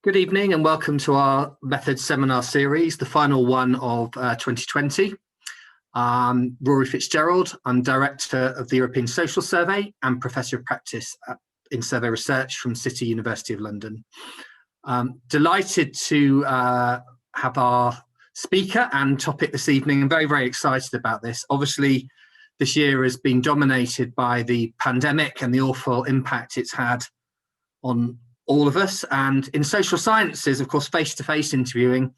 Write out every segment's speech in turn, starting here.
Good evening and welcome to our Method Seminar Series, the final one of 2020. Rory Fitzgerald, I'm Director of the European Social Survey and Professor of Practice in Survey Research from City University of London. Delighted to have our speaker and topic this evening. I'm very, very excited about this. Obviously, this year has been dominated by the pandemic and the awful impact it's had on all of us. And in social sciences, of course, face-to-face interviewing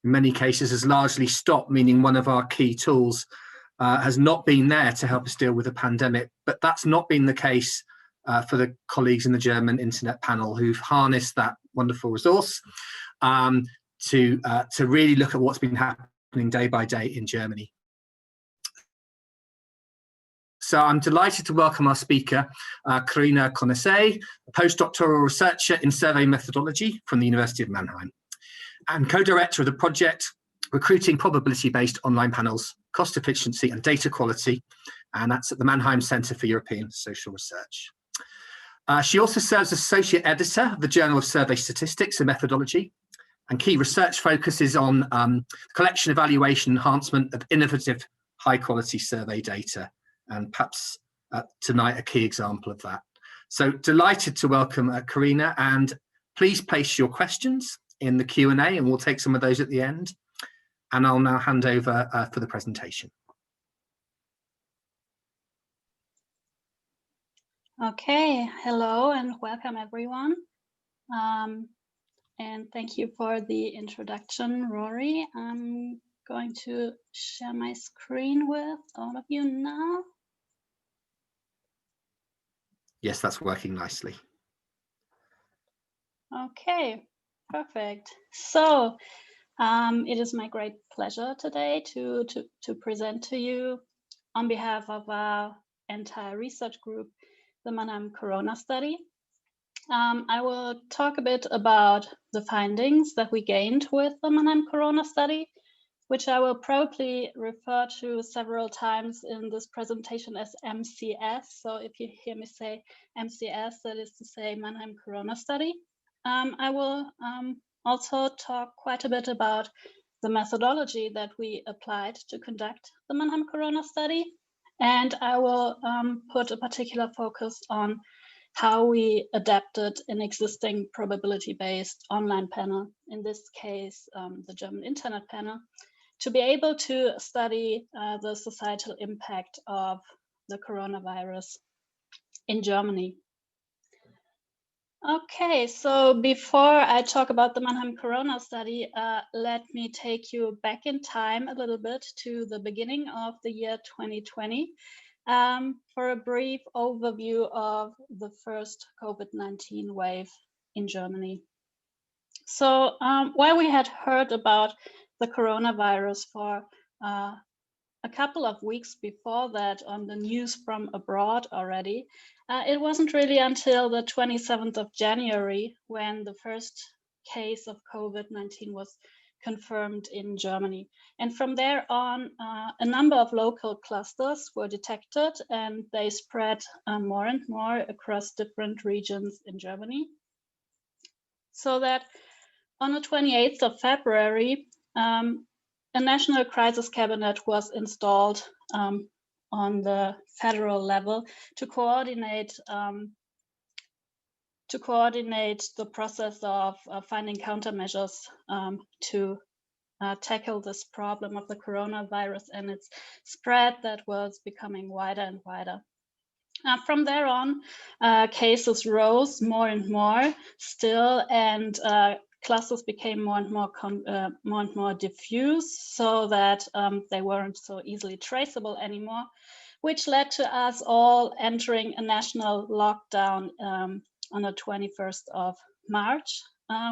in many cases has largely stopped, meaning one of our key tools has not been there to help us deal with the pandemic. But that's not been the case for the colleagues in the German internet panel who've harnessed that wonderful resource to really look at what's been happening day by day in Germany. So I'm delighted to welcome our speaker, Carina, Cornesse, a postdoctoral researcher in survey methodology from the University of Mannheim, and co-director of the project Recruiting Probability-Based Online Panels, Cost Efficiency and Data Quality, and that's at the Mannheim Centre for European Social Research. She also serves as Associate Editor of the Journal of Survey Statistics and Methodology, and key research focuses on collection, evaluation, enhancement of innovative, high-quality survey data. And perhaps tonight a key example of that. So delighted to welcome Carina, and please place your questions in the Q&A and we'll take some of those at the end. And I'll now hand over for the presentation. Okay, hello and welcome everyone. And thank you for the introduction, Rory. I'm going to share my screen with all of you now. Yes, that's working nicely. Okay, perfect. So it is my great pleasure today to present to you on behalf of our entire research group, the Mannheim Corona Study. I will talk a bit about the findings that we gained with the Mannheim Corona Study, which I will probably refer to several times in this presentation as MCS. So if you hear me say MCS, that is to say Mannheim Corona Study. I will also talk quite a bit about the methodology that we applied to conduct the Mannheim Corona Study. And I will put a particular focus on how we adapted an existing probability-based online panel, in this case, the German Internet panel, to be able to study the societal impact of the coronavirus in Germany. Okay, so before I talk about the Mannheim Corona Study, let me take you back in time a little bit to the beginning of the year 2020 for a brief overview of the first COVID-19 wave in Germany. So while we had heard about the coronavirus for a couple of weeks before that on the news from abroad already, it wasn't really until the 27th of January when the first case of COVID-19 was confirmed in Germany. And from there on, a number of local clusters were detected and they spread more and more across different regions in Germany. So that on the 28th of February, a national crisis cabinet was installed on the federal level to coordinate the process of finding countermeasures to tackle this problem of the coronavirus and its spread that was becoming wider and wider. From there on, cases rose more and more still, and clusters became more and more diffuse, so that they weren't so easily traceable anymore, which led to us all entering a national lockdown on the 21st of March,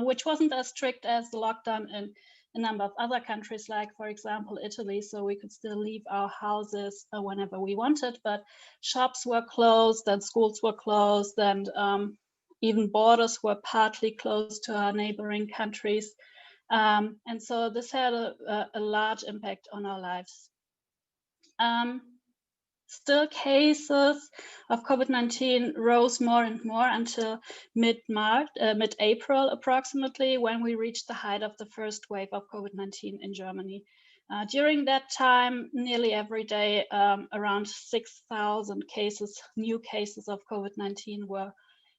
which wasn't as strict as the lockdown in a number of other countries, like, for example, Italy, so we could still leave our houses whenever we wanted, but shops were closed and schools were closed, and even borders were partly closed to our neighboring countries. And so this had a large impact on our lives. Still, cases of COVID-19 rose more and more until mid-April approximately, when we reached the height of the first wave of COVID-19 in Germany. During that time, nearly every day, around 6,000 cases, new cases of COVID-19 were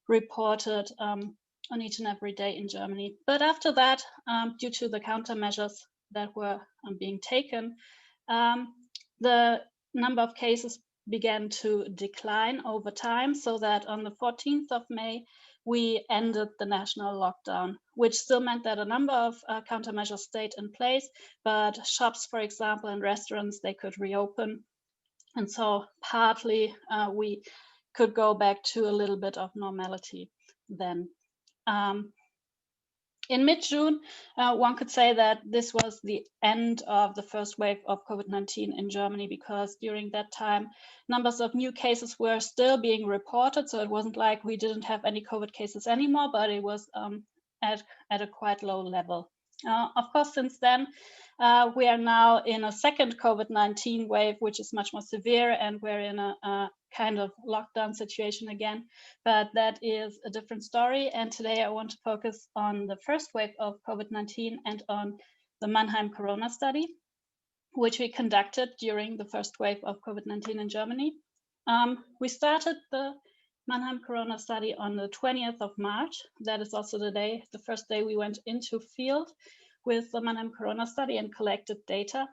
reported on each and every day in Germany. But after that, due to the countermeasures that were being taken, the number of cases began to decline over time, so that on the 14th of May, we ended the national lockdown, which still meant that a number of countermeasures stayed in place, but shops, for example, and restaurants, they could reopen. And so partly we could go back to a little bit of normality then. In mid-June, one could say that this was the end of the first wave of COVID-19 in Germany, because during that time, numbers of new cases were still being reported. So it wasn't like we didn't have any COVID cases anymore, but it was at a quite low level. Of course, since then, we are now in a second COVID-19 wave, which is much more severe, and we're in a kind of lockdown situation again, but that is a different story. And today I want to focus on the first wave of COVID-19 and on the Mannheim Corona Study, which we conducted during the first wave of COVID-19 in Germany. We started the Mannheim Corona Study on the 20th of March. That is also the first day we went into field with the Mannheim Corona Study and collected data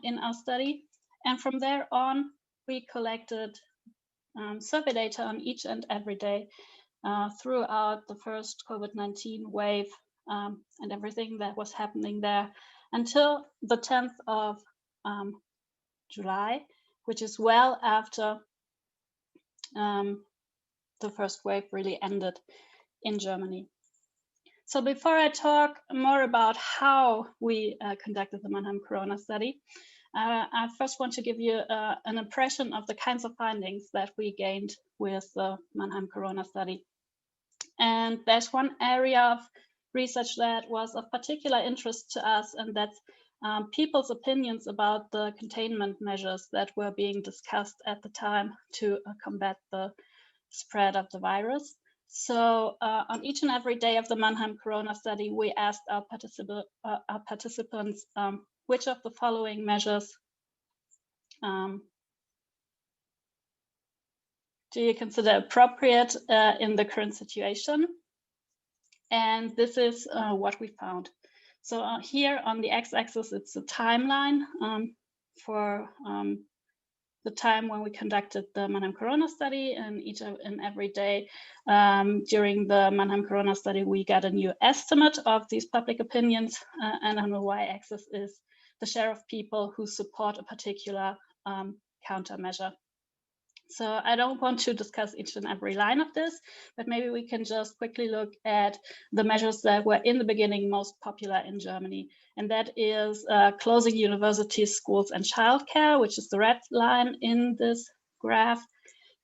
in our study. And from there on, we collected survey data on each and every day throughout the first COVID-19 wave and everything that was happening there until the 10th of July, which is well after the first wave really ended in Germany. So before I talk more about how we conducted the Mannheim Corona Study, I first want to give you an impression of the kinds of findings that we gained with the Mannheim Corona Study. And there's one area of research that was of particular interest to us, and that's people's opinions about the containment measures that were being discussed at the time to combat the spread of the virus. So on each and every day of the Mannheim Corona Study, we asked our participants which of the following measures do you consider appropriate in the current situation? And this is what we found. So here on the x-axis, it's a timeline for the time when we conducted the Mannheim Corona Study, and each and every day during the Mannheim Corona Study, we got a new estimate of these public opinions, and on the y-axis is the share of people who support a particular countermeasure. So I don't want to discuss each and every line of this, but maybe we can just quickly look at the measures that were in the beginning most popular in Germany. And that is closing universities, schools, and childcare, which is the red line in this graph,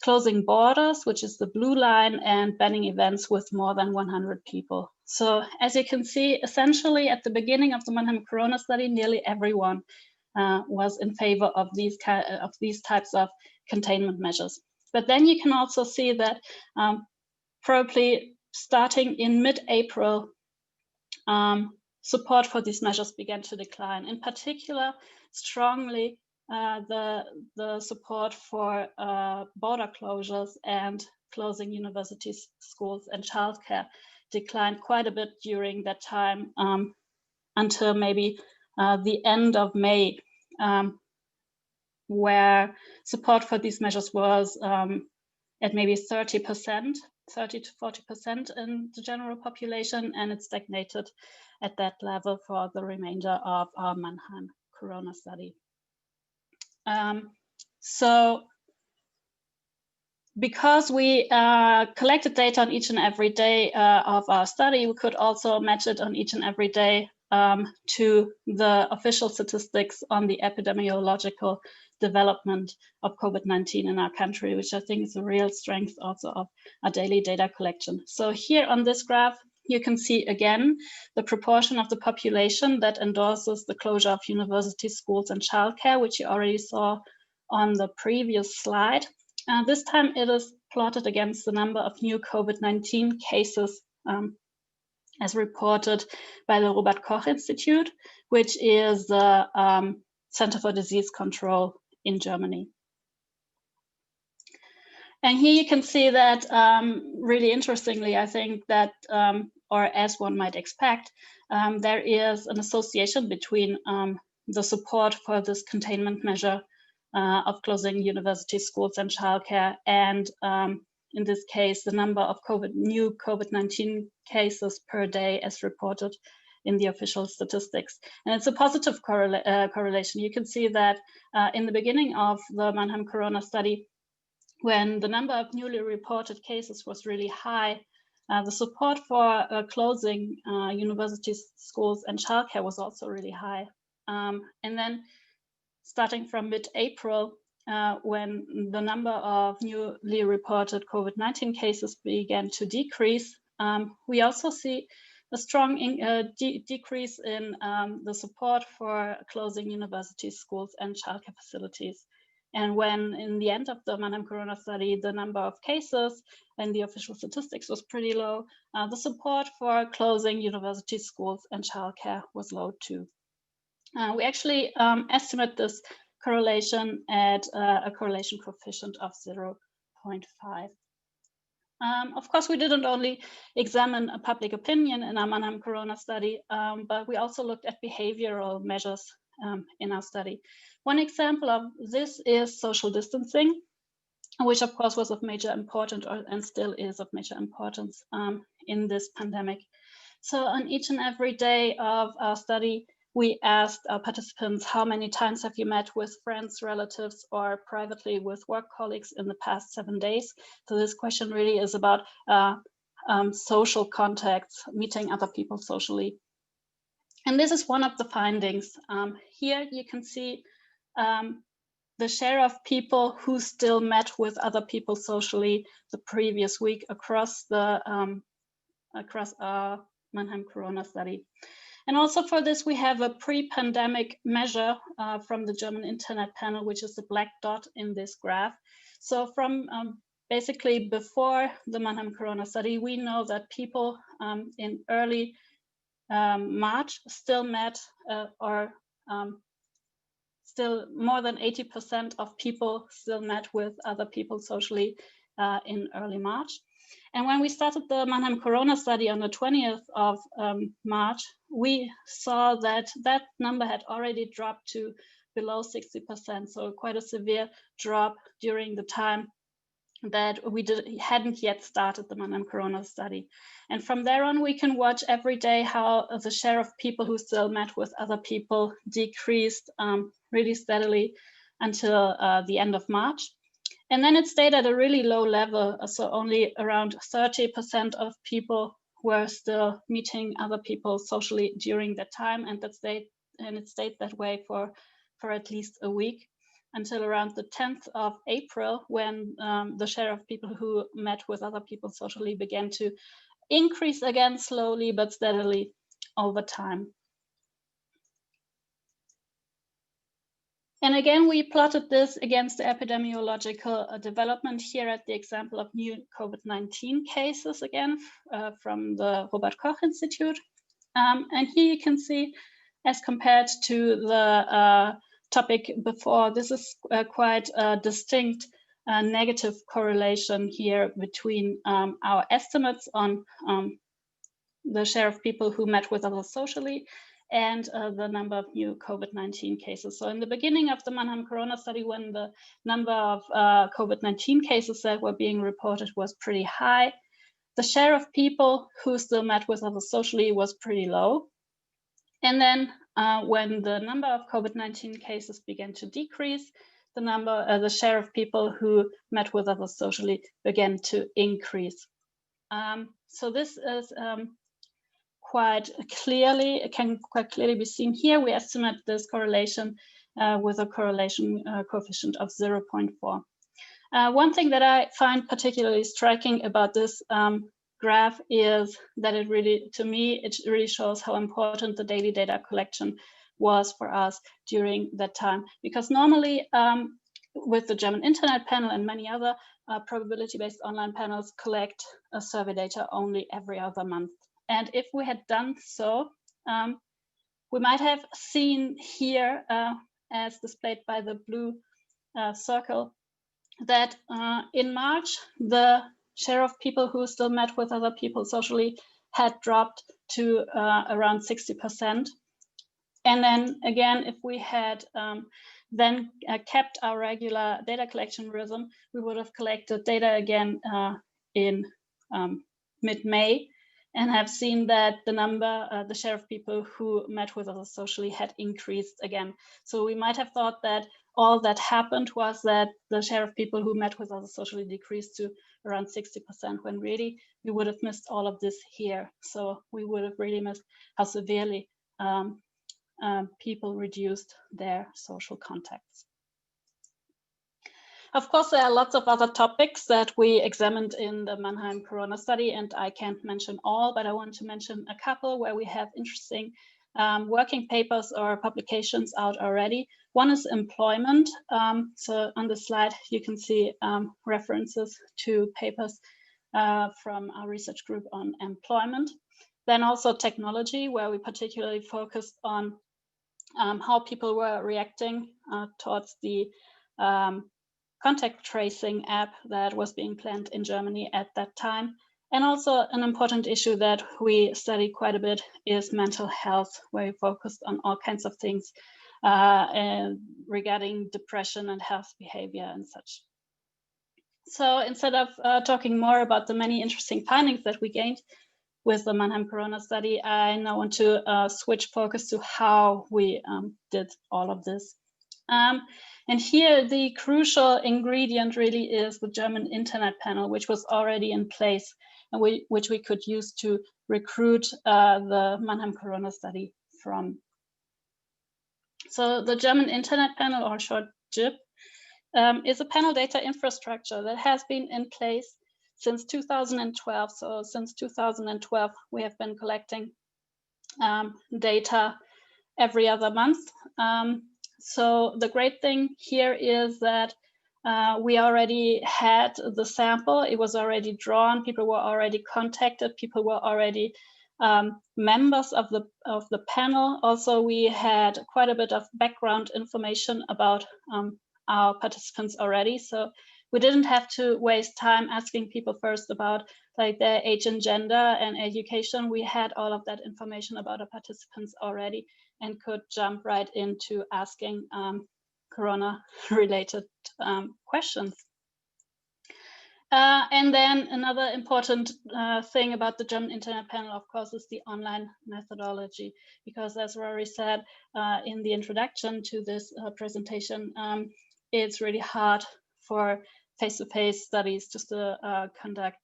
closing borders, which is the blue line, and banning events with more than 100 people. So as you can see, essentially at the beginning of the Mannheim Corona Study, nearly everyone was in favor of these types of containment measures. But then you can also see that probably starting in mid-April, support for these measures began to decline. In particular, strongly the support for border closures and closing universities, schools, and childcare declined quite a bit during that time until maybe the end of May, where support for these measures was at maybe 30%, 30 to 40% in the general population, and it stagnated at that level for the remainder of our Mannheim Corona Study. So because we collected data on each and every day of our study, we could also match it on each and every day to the official statistics on the epidemiological development of COVID-19 in our country, which I think is a real strength also of our daily data collection. So here on this graph, you can see again the proportion of the population that endorses the closure of universities, schools, and childcare, which you already saw on the previous slide. This time it is plotted against the number of new COVID-19 cases as reported by the Robert Koch Institute, which is the Center for Disease Control in Germany. And here you can see that really interestingly, I think that, or as one might expect, there is an association between the support for this containment measure of closing university schools and childcare and in this case, the number of new COVID-19 cases per day as reported in the official statistics. And it's a positive correlation. You can see that in the beginning of the Mannheim Corona Study, when the number of newly reported cases was really high, the support for closing university schools and childcare was also really high. And then starting from mid-April, when the number of newly reported COVID-19 cases began to decrease, we also see a strong decrease in the support for closing university schools and childcare facilities. And when in the end of the Mannheim Corona Study, the number of cases and the official statistics was pretty low, the support for closing university schools and childcare was low too. We actually estimate this correlation at a correlation coefficient of 0.5. Of course, we didn't only examine a public opinion in our Mannheim Corona Study, but we also looked at behavioral measures in our study. One example of this is social distancing, which of course was of major importance and still is of major importance in this pandemic. So on each and every day of our study, we asked our participants, how many times have you met with friends, relatives, or privately with work colleagues in the past 7 days? So this question really is about social contacts, meeting other people socially. And this is one of the findings. Here you can see the share of people who still met with other people socially the previous week across our Mannheim Corona Study. And also for this, we have a pre-pandemic measure from the German Internet panel, which is the black dot in this graph. So from basically before the Mannheim Corona Study, we know that people in early March still met still more than 80% of people still met with other people socially in early March. And when we started the Mannheim Corona Study on the 20th of March, we saw that that number had already dropped to below 60%. So quite a severe drop during the time that we hadn't yet started the Mannheim Corona Study. And from there on, we can watch every day how the share of people who still met with other people decreased really steadily until the end of March. And then it stayed at a really low level. So only around 30% of people were still meeting other people socially during that time. And it stayed that way for at least a week until around the 10th of April, when the share of people who met with other people socially began to increase again slowly but steadily over time. And again, we plotted this against the epidemiological development here at the example of new COVID-19 cases again from the Robert Koch Institute. And here you can see, as compared to the topic before, this is quite a distinct negative correlation here between our estimates on the share of people who met with others socially and the number of new COVID-19 cases. So in the beginning of the Mannheim Corona Study, when the number of COVID-19 cases that were being reported was pretty high, the share of people who still met with others socially was pretty low. And then when the number of COVID-19 cases began to decrease, the share of people who met with others socially began to increase. So this is can quite clearly be seen here. We estimate this correlation with a correlation coefficient of 0.4. One thing that I find particularly striking about this graph is that it really shows how important the daily data collection was for us during that time. Because normally with the German Internet Panel and many other probability-based online panels, collect survey data only every other month. And if we had done so, we might have seen here, as displayed by the blue circle, that in March, the share of people who still met with other people socially had dropped to around 60%. And then again, if we had then kept our regular data collection rhythm, we would have collected data again in mid-May, and have seen that the number, the share of people who met with us socially had increased again. So we might have thought that all that happened was that the share of people who met with us socially decreased to around 60%, when really we would have missed all of this here. So we would have really missed how severely people reduced their social contacts. Of course, there are lots of other topics that we examined in the Mannheim Corona Study, and I can't mention all, but I want to mention a couple where we have interesting working papers or publications out already. One is employment. So on the slide, you can see references to papers from our research group on employment. Then also technology, where we particularly focused on how people were reacting towards the contact tracing app that was being planned in Germany at that time. And also an important issue that we study quite a bit is mental health, where we focused on all kinds of things regarding depression and health behavior and such. So instead of talking more about the many interesting findings that we gained with the Mannheim Corona Study, I now want to switch focus to how we did all of this. And here the crucial ingredient really is the German Internet Panel, which was already in place and which we could use to recruit the Mannheim Corona Study from. So the German Internet Panel, or short GIP, is a panel data infrastructure that has been in place since 2012. So since 2012, we have been collecting data every other month. So the great thing here is that we already had the sample. It was already drawn. People were already contacted. People were already members of the panel. Also, we had quite a bit of background information about our participants already. So we didn't have to waste time asking people first about like their age and gender and education. We had all of that information about our participants already and could jump right into asking Corona-related questions. And then another important thing about the German Internet Panel, of course, is the online methodology, because as Rory said in the introduction to this presentation, it's really hard for face-to-face studies just to conduct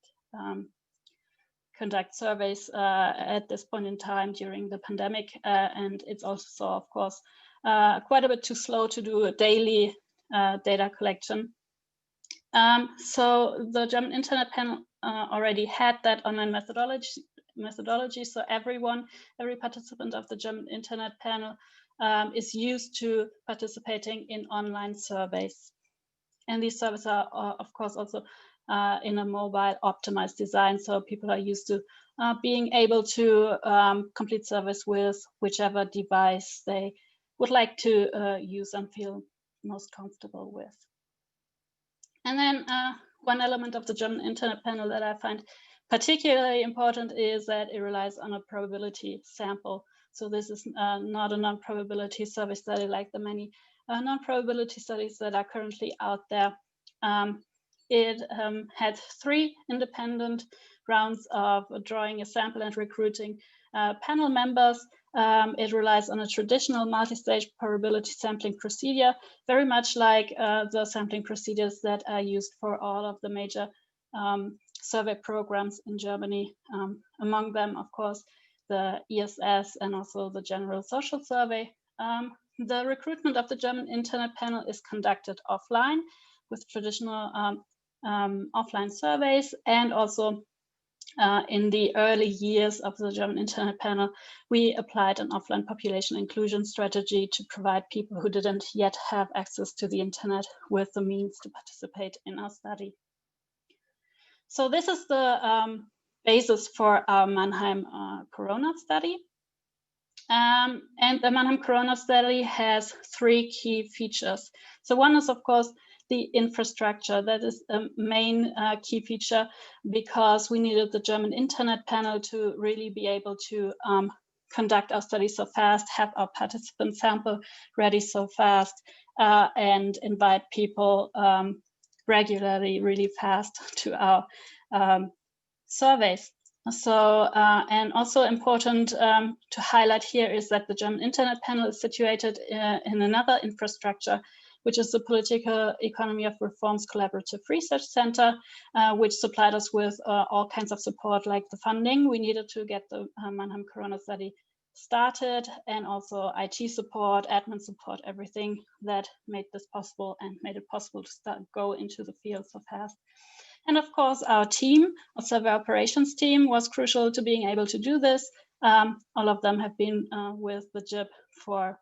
surveys at this point in time during the pandemic. And it's also, of course, quite a bit too slow to do a daily data collection. So the German Internet Panel already had that online methodology. So every participant of the German Internet Panel is used to participating in online surveys. And these surveys are, of course, also in a mobile optimized design. So people are used to being able to complete surveys with whichever device they would like to use and feel most comfortable with. And then one element of the German Internet Panel that I find particularly important is that it relies on a probability sample. So this is not a non-probability survey study like the many non-probability studies that are currently out there. It had 3 independent rounds of drawing a sample and recruiting panel members. It relies on a traditional multi-stage probability sampling procedure, very much like the sampling procedures that are used for all of the major survey programs in Germany. Among them, of course, the ESS and also the General Social Survey. The recruitment of the German Internet Panel is conducted offline with traditional offline surveys, and also in the early years of the German Internet Panel, we applied an offline population inclusion strategy to provide people who didn't yet have access to the internet with the means to participate in our study. So this is the basis for our Mannheim Corona Study. And the Mannheim Corona Study has 3 key features. So one is, of course, the infrastructure. That is a main key feature, because we needed the German Internet Panel to really be able to conduct our study so fast, have our participant sample ready so fast, and invite people regularly, really fast to our surveys. So, and also important to highlight here is that the German Internet Panel is situated in another infrastructure, which is the Political Economy of Reforms Collaborative Research Center, which supplied us with all kinds of support, like the funding we needed to get the Mannheim Corona Study started, and also IT support, admin support, everything that made this possible and made it possible to go into the field so fast. And of course, our team, our survey operations team, was crucial to being able to do this. All of them have been with the JIP for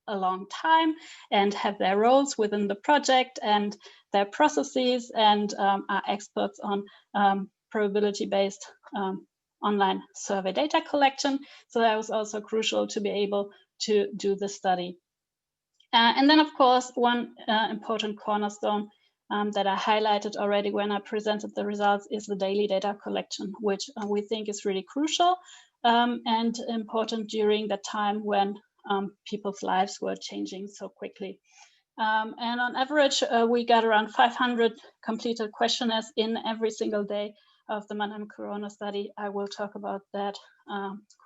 a long time and have their roles within the project and their processes, and are experts on probability-based online survey data collection. So that was also crucial to be able to do the study. And then, of course, one important cornerstone that I highlighted already when I presented the results is the daily data collection, which we think is really crucial and important during the time when people's lives were changing so quickly. And on average, we got around 500 completed questionnaires in every single day of the Mannheim Corona Study. I will talk about that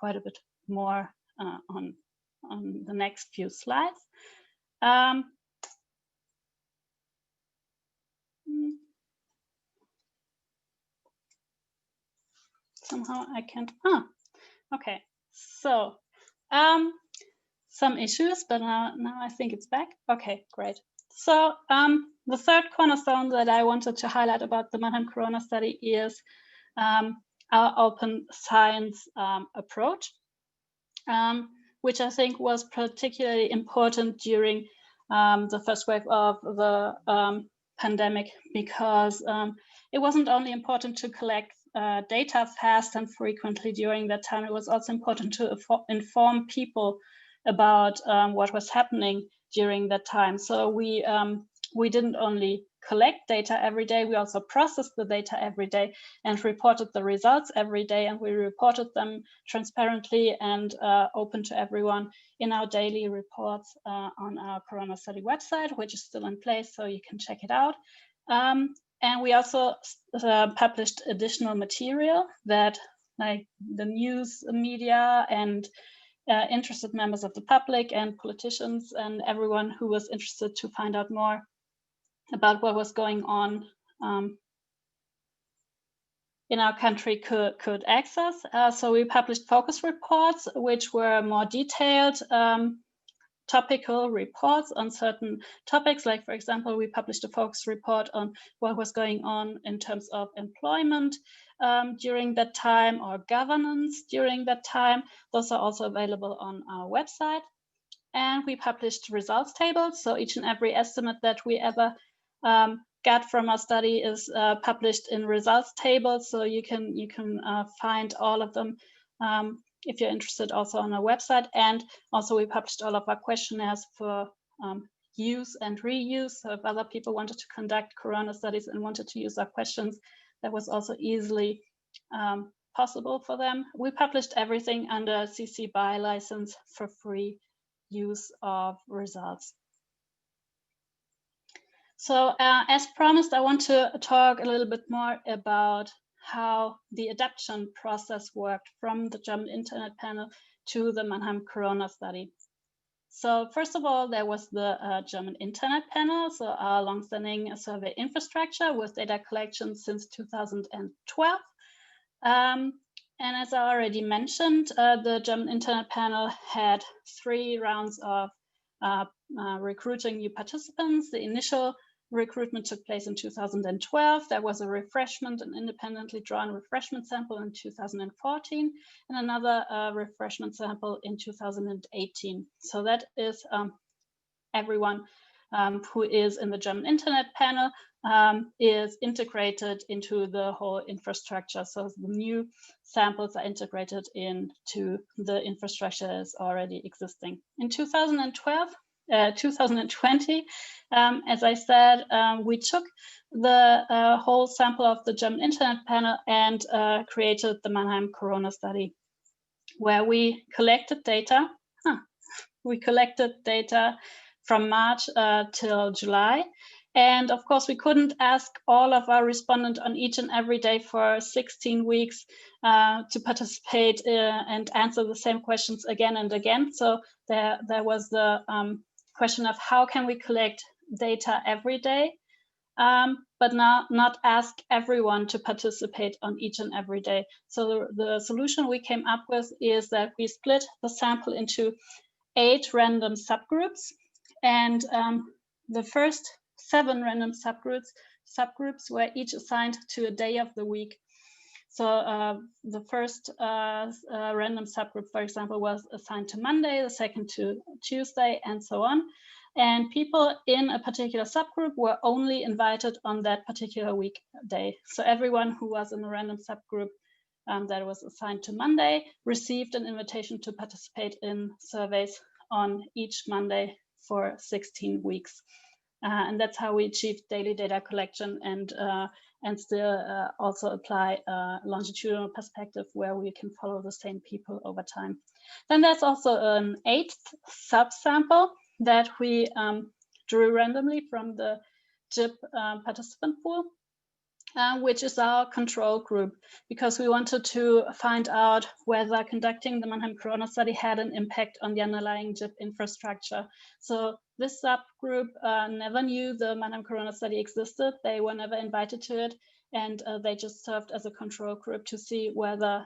quite a bit more on the next few slides. Somehow I can't, okay. So some issues, but now I think it's back. Okay, great. So the third cornerstone that I wanted to highlight about the Mannheim Corona Study is our open science approach, which I think was particularly important during the first wave of the pandemic, because it wasn't only important to collect data fast and frequently during that time, it was also important to inform people about what was happening during that time. So we didn't only collect data every day, we also processed the data every day and reported the results every day, and we reported them transparently and open to everyone in our daily reports on our Corona Study website, which is still in place, so you can check it out. And we also published additional material that, like, the news media and interested members of the public and politicians and everyone who was interested to find out more about what was going on in our country could access. So we published focus reports, which were more detailed topical reports on certain topics. Like, for example, we published a focus report on what was going on in terms of employment during that time, or governance during that time. Those are also available on our website. And we published results tables. So each and every estimate that we ever got from our study is published in results tables. So you can find all of them if you're interested, also on our website. And also we published all of our questionnaires for use and reuse. So if other people wanted to conduct Corona studies and wanted to use our questions, that was also easily possible for them. We published everything under CC BY license for free use of results. So as promised, I want to talk a little bit more about how the adaptation process worked from the German Internet Panel to the Mannheim Corona Study. So first of all, there was the German Internet Panel, so our longstanding survey infrastructure with data collection since 2012. And as I already mentioned, the German Internet Panel had 3 rounds of recruiting new participants. The initial recruitment took place in 2012. There was a refreshment, an independently drawn refreshment sample in 2014, and another refreshment sample in 2018. So that is everyone who is in the German Internet panel is integrated into the whole infrastructure. So the new samples are integrated into the infrastructure that is already existing. In 2020, as I said, we took the whole sample of the German Internet panel and created the Mannheim Corona Study, where we collected data. We collected data from March till July. And of course, we couldn't ask all of our respondents on each and every day for 16 weeks to participate and answer the same questions again and again. So there was the question of how can we collect data every day, but not ask everyone to participate on each and every day. So the solution we came up with is that we split the sample into 8 random subgroups. And the first 7 random subgroups were each assigned to a day of the week. So the first random subgroup, for example, was assigned to Monday, the second to Tuesday, and so on. And people in a particular subgroup were only invited on that particular weekday. So everyone who was in the random subgroup that was assigned to Monday received an invitation to participate in surveys on each Monday for 16 weeks. And that's how we achieved daily data collection and still also apply a longitudinal perspective where we can follow the same people over time. Then there's also an 8th subsample that we drew randomly from the JIP participant pool, which is our control group, because we wanted to find out whether conducting the Mannheim Corona Study had an impact on the underlying JIP infrastructure. So this subgroup never knew the Mannheim Corona Study existed. They were never invited to it, and they just served as a control group to see whether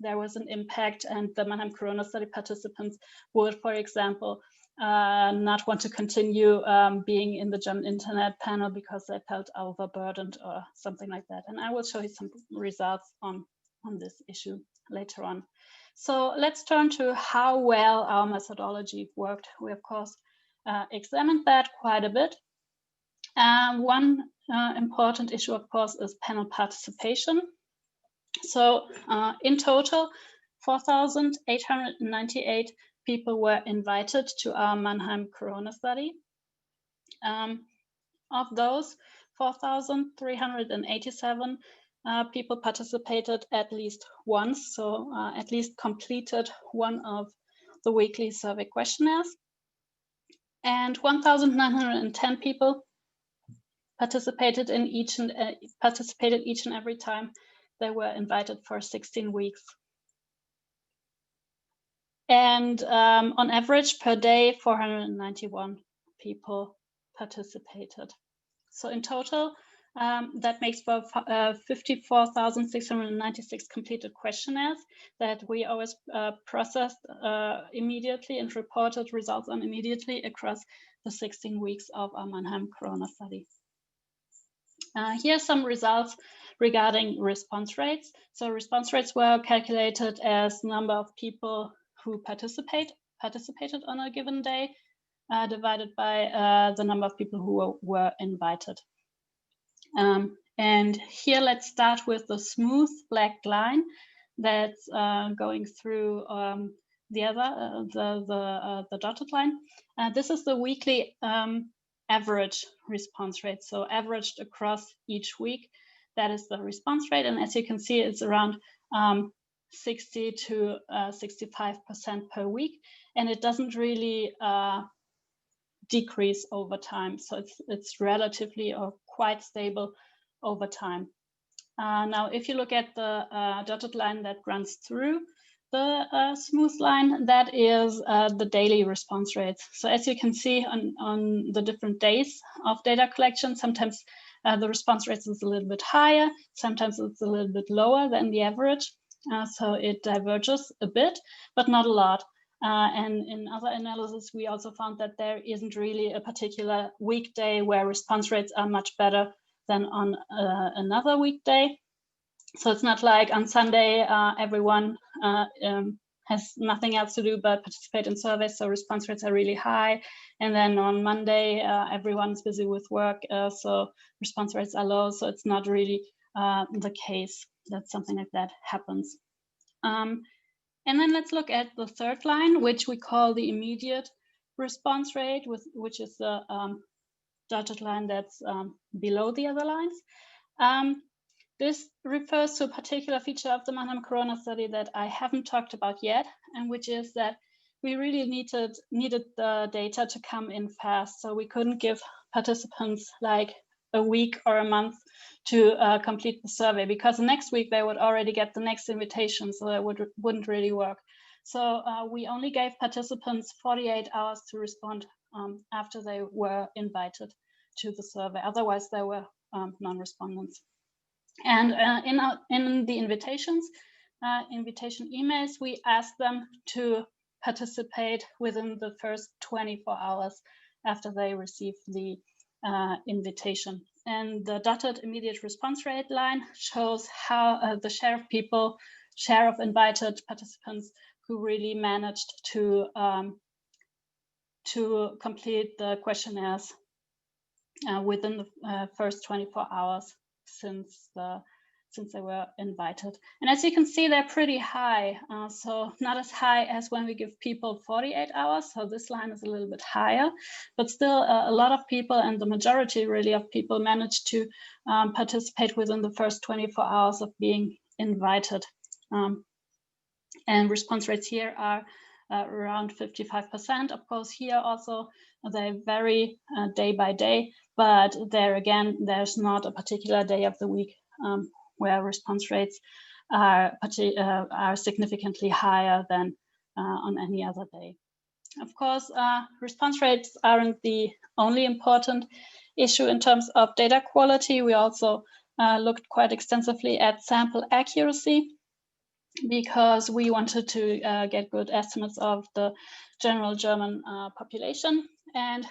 there was an impact, and the Mannheim Corona Study participants would, for example, not want to continue being in the German Internet panel because they felt overburdened or something like that. And I will show you some results on this issue later on. So let's turn to how well our methodology worked. We, of course, examined that quite a bit. One important issue, of course, is panel participation. So in total, 4,898 people were invited to our Mannheim Corona Study. Of those, 4,387 people participated at least once, so at least completed one of the weekly survey questionnaires. And 1,910 people participated each and every time they were invited for 16 weeks. And on average per day, 491 people participated. So in total, that makes for 54,696 completed questionnaires that we always processed immediately and reported results on immediately across the 16 weeks of our Mannheim Corona Study. Here are some results regarding response rates. So response rates were calculated as number of people who participated on a given day, divided by the number of people who were invited. And here, let's start with the smooth black line that's going through the dotted line. This is the weekly average response rate, so averaged across each week. That is the response rate, and as you can see, it's around 60 to 65% per week, and it doesn't really decrease over time. So it's relatively or quite stable over time. Now, if you look at the dotted line that runs through the smooth line, that is the daily response rates. So as you can see on the different days of data collection, sometimes the response rate is a little bit higher, sometimes it's a little bit lower than the average. So it diverges a bit, but not a lot. And in other analysis, we also found that there isn't really a particular weekday where response rates are much better than on another weekday. So it's not like on Sunday, everyone has nothing else to do but participate in surveys, so response rates are really high. And then on Monday, everyone's busy with work, so response rates are low. So it's not really the case that something like that happens. And then let's look at the third line, which we call the immediate response rate, which is the dotted line that's below the other lines. This refers to a particular feature of the Mannheim Corona Study that I haven't talked about yet, and which is that we really needed the data to come in fast. So we couldn't give participants like a week or a month to complete the survey, because the next week they would already get the next invitation, so that wouldn't really work. So we only gave participants 48 hours to respond after they were invited to the survey. Otherwise, they were non-respondents. And in the invitation emails, we asked them to participate within the first 24 hours after they received the invitation. And the dotted immediate response rate line shows how the share of invited participants who really managed to complete the questionnaires within the first 24 hours since they were invited. And as you can see, they're pretty high. So not as high as when we give people 48 hours. So this line is a little bit higher, but still a lot of people, and the majority really of people, managed to participate within the first 24 hours of being invited. And response rates here are around 55%. Of course, here also they vary day by day, but there again, there's not a particular day of the week where response rates are significantly higher than on any other day. Of course, response rates aren't the only important issue in terms of data quality. We also looked quite extensively at sample accuracy, because we wanted to get good estimates of the general German population. And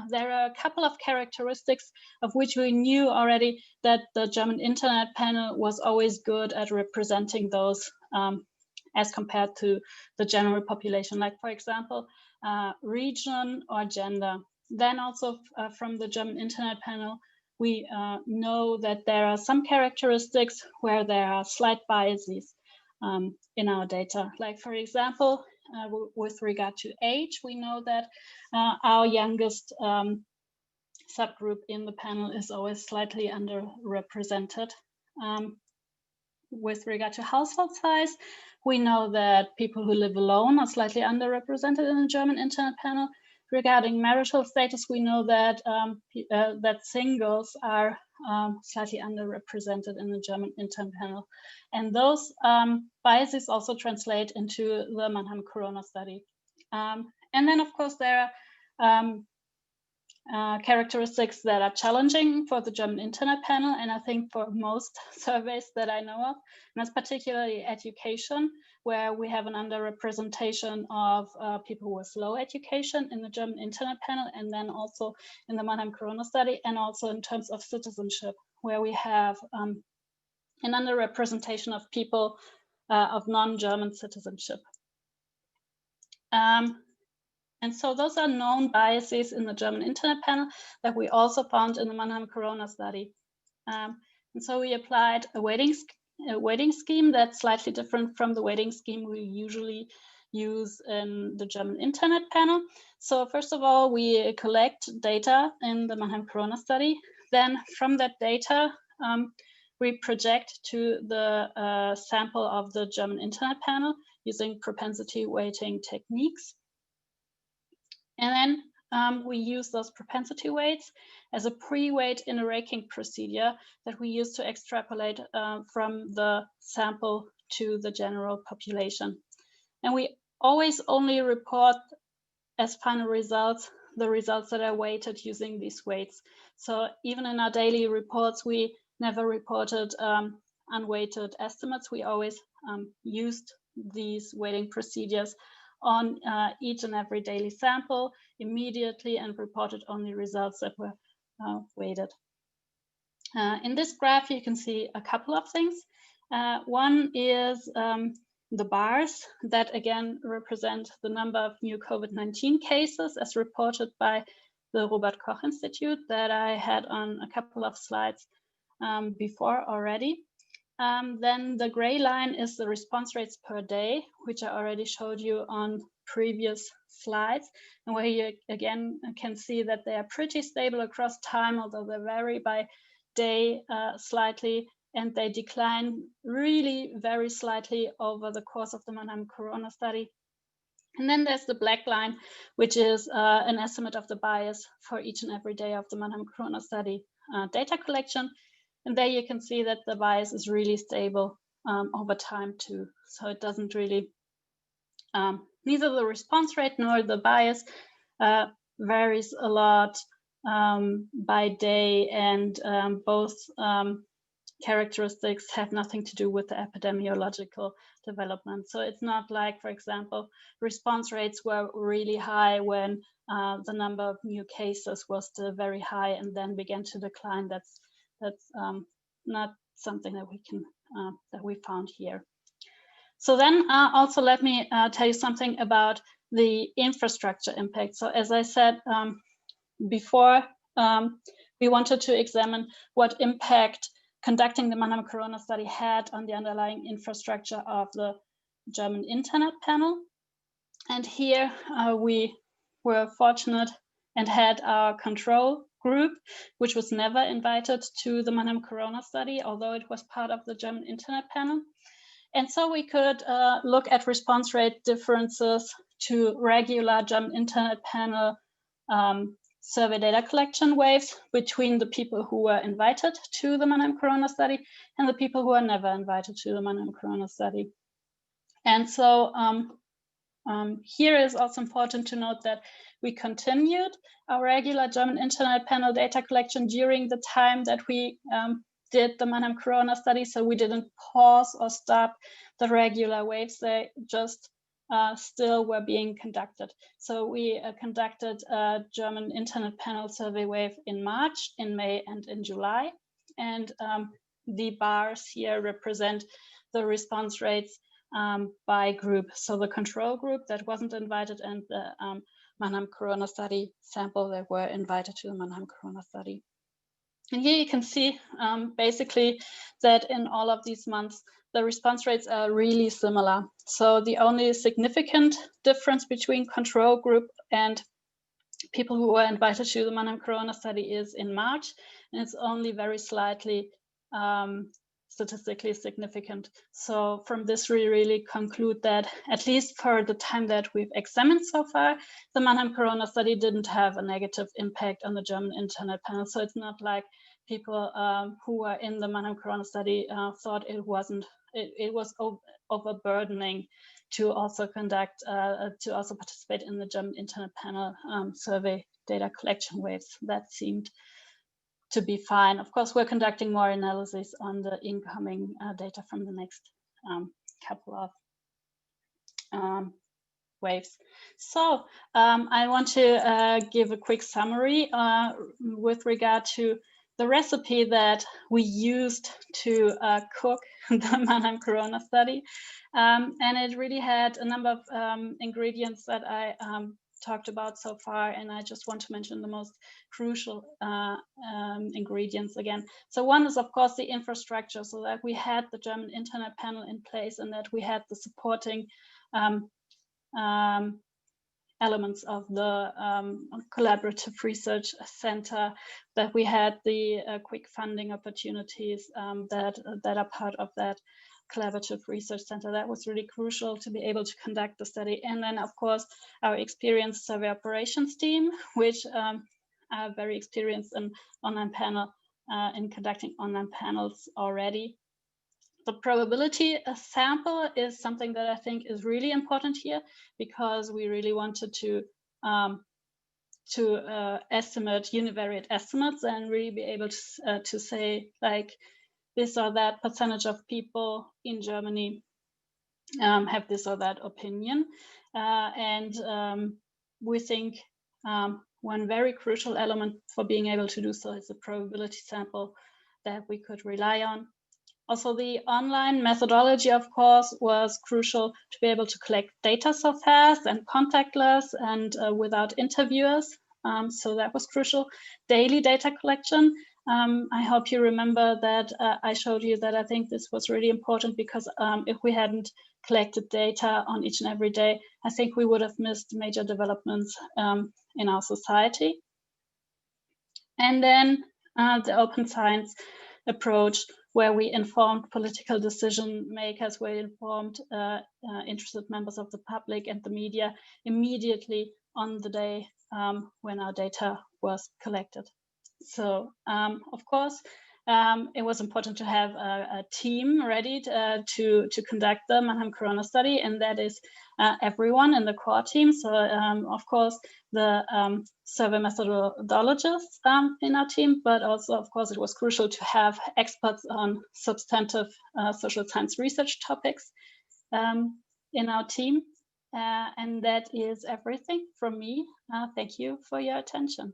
there are a couple of characteristics of which we knew already that the German Internet panel was always good at representing those as compared to the general population, like, for example, region or gender. Then also from the German Internet panel, we know that there are some characteristics where there are slight biases in our data. Like, for example, with regard to age, we know that our youngest subgroup in the panel is always slightly underrepresented. With regard to household size, we know that people who live alone are slightly underrepresented in the German Internet panel. Regarding marital status, we know that that singles are slightly underrepresented in the German Internet panel. And those biases also translate into the Mannheim Corona Study. And then, of course, there are characteristics that are challenging for the German Internet panel, and I think for most surveys that I know of, and that's particularly education, where we have an underrepresentation of people with low education in the German Internet panel, and then also in the Mannheim Corona Study, and also in terms of citizenship, where we have an underrepresentation of people of non-German citizenship. And so those are known biases in the German Internet panel that we also found in the Mannheim Corona Study. And so we applied a weighting scheme that's slightly different from the weighting scheme we usually use in the German Internet panel. So first of all, we collect data in the Mannheim Corona Study. Then from that data, we project to the sample of the German Internet panel using propensity weighting techniques. And then we use those propensity weights as a pre-weight in a ranking procedure that we use to extrapolate from the sample to the general population. And we always only report as final results the results that are weighted using these weights. So even in our daily reports, we never reported unweighted estimates. We always used these weighting procedures on each and every daily sample immediately and reported only results that were weighted. In this graph, you can see a couple of things. One is the bars that again represent the number of new COVID-19 cases as reported by the Robert Koch Institute that I had on a couple of slides before already. Then the gray line is the response rates per day, which I already showed you on previous slides, and where you again can see that they are pretty stable across time, although they vary by day slightly, and they decline really very slightly over the course of the Mannheim Corona Study. And then there's the black line, which is an estimate of the bias for each and every day of the Mannheim Corona Study data collection. And there you can see that the bias is really stable over time too. So it doesn't really, neither the response rate nor the bias varies a lot by day, and both characteristics have nothing to do with the epidemiological development. So it's not like, for example, response rates were really high when the number of new cases was still very high and then began to decline. That's not something that we can that we found here. So then also let me tell you something about the infrastructure impact. So as I said before, we wanted to examine what impact conducting the Mannheim Corona Study had on the underlying infrastructure of the German Internet panel. And here we were fortunate and had our control group, which was never invited to the Mannheim Corona Study, although it was part of the German Internet panel. And so we could look at response rate differences to regular German Internet panel survey data collection waves between the people who were invited to the Mannheim Corona Study and the people who were never invited to the Mannheim Corona Study. And so here is also important to note that we continued our regular German Internet panel data collection during the time that we did the Mannheim Corona Study. So we didn't pause or stop the regular waves. They just still were being conducted. So we conducted a German Internet panel survey wave in March, in May, and in July. And the bars here represent the response rates by group. So the control group that wasn't invited and the Mannheim Corona Study sample that were invited to the Mannheim Corona Study. And here you can see basically that in all of these months, the response rates are really similar. So the only significant difference between control group and people who were invited to the Mannheim Corona Study is in March, and it's only very slightly statistically significant. So from this, we really conclude that at least for the time that we've examined so far, the Mannheim Corona Study didn't have a negative impact on the German Internet panel. So it's not like people who were in the Mannheim Corona Study thought it was overburdening to also conduct, to also participate in the German Internet panel survey data collection waves. That seemed to be fine. Of course, we're conducting more analysis on the incoming data from the next couple of waves. So I want to give a quick summary with regard to the recipe that we used to cook the Mannheim Corona Study. And it really had a number of ingredients that I talked about so far, and I just want to mention the most crucial ingredients again. So one is, of course, the infrastructure, so that we had the German Internet panel in place and that we had the supporting elements of the collaborative research center, that we had the quick funding opportunities that are part of that collaborative research center. That was really crucial to be able to conduct the study. And then, of course, our experienced survey operations team, which are very experienced in online panel, in conducting online panels already. The probability sample is something that I think is really important here, because we really wanted to estimate univariate estimates and really be able to say, like, this or that percentage of people in Germany have this or that opinion. We think one very crucial element for being able to do so is a probability sample that we could rely on. Also, the online methodology, of course, was crucial to be able to collect data so fast and contactless and without interviewers. So that was crucial. Daily data collection. I hope you remember that I showed you that I think this was really important, because if we hadn't collected data on each and every day, I think we would have missed major developments in our society. And then the open science approach, where we informed political decision makers, we informed interested members of the public and the media immediately on the day when our data was collected. So, of course, it was important to have a team ready to conduct the Mannheim Corona Study, and that is everyone in the core team. So, of course, the survey methodologists in our team, but also, of course, it was crucial to have experts on substantive social science research topics in our team. And that is everything from me. Thank you for your attention.